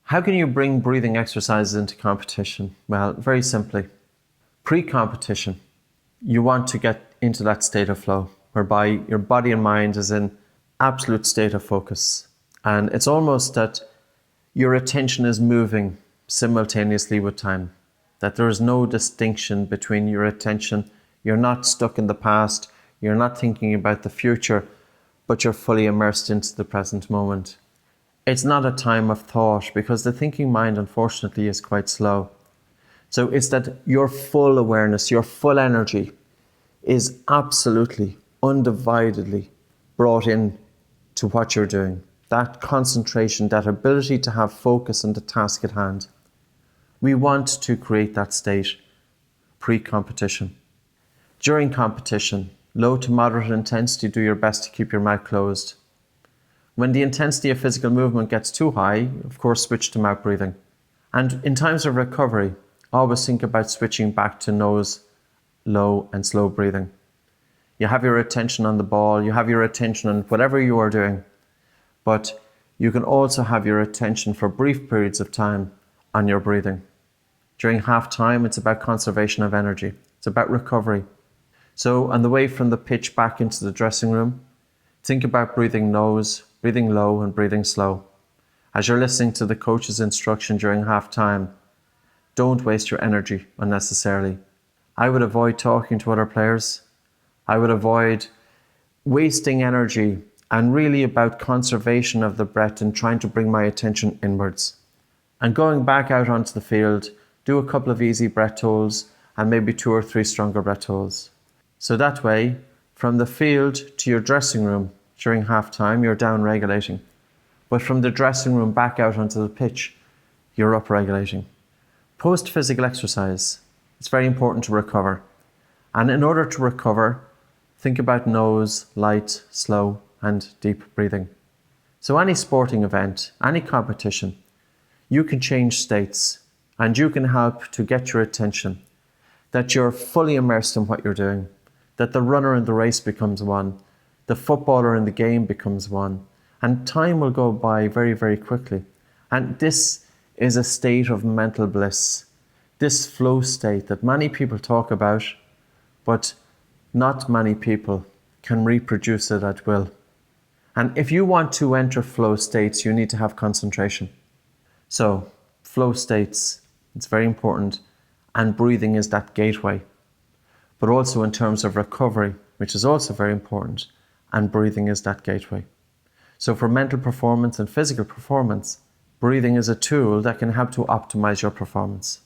How can you bring breathing exercises into competition? Well, very simply. Pre-competition, you want to get into that state of flow whereby your body and mind is in absolute state of focus. And it's almost that your attention is moving simultaneously with time, that there is no distinction between your attention. You're not stuck in the past, you're not thinking about the future, but you're fully immersed into the present moment. It's not a time of thought because the thinking mind, unfortunately, is quite slow. So it's that your full awareness, your full energy is absolutely, undividedly brought in to what you're doing. That concentration, that ability to have focus on the task at hand. We want to create that state pre-competition. During competition, low to moderate intensity, do your best to keep your mouth closed. When the intensity of physical movement gets too high, of course, switch to mouth breathing. And in times of recovery, always think about switching back to nose, low and slow breathing. You have your attention on the ball, you have your attention on whatever you are doing, but you can also have your attention for brief periods of time on your breathing. During half time, it's about conservation of energy. It's about recovery. So on the way from the pitch back into the dressing room, think about breathing nose, breathing low and breathing slow. As you're listening to the coach's instruction during half time, don't waste your energy unnecessarily. I would avoid talking to other players. I would avoid wasting energy and really about conservation of the breath and trying to bring my attention inwards. And going back out onto the field, do a couple of easy breath holds and maybe 2 or 3 stronger breath holds. So that way, from the field to your dressing room during half time, you're down regulating. But from the dressing room back out onto the pitch, you're up regulating. Post physical exercise, it's very important to recover. And in order to recover, think about nose, light, slow, and deep breathing. So any sporting event, any competition, you can change states and you can help to get your attention, that you're fully immersed in what you're doing, that the runner in the race becomes one, the footballer in the game becomes one, and time will go by very, very quickly. And this is a state of mental bliss, this flow state that many people talk about, but not many people can reproduce it at will. And if you want to enter flow states, you need to have concentration. So, flow states, it's very important, and breathing is that gateway. But also in terms of recovery, which is also very important, and breathing is that gateway. So for mental performance and physical performance, breathing is a tool that can help to optimize your performance.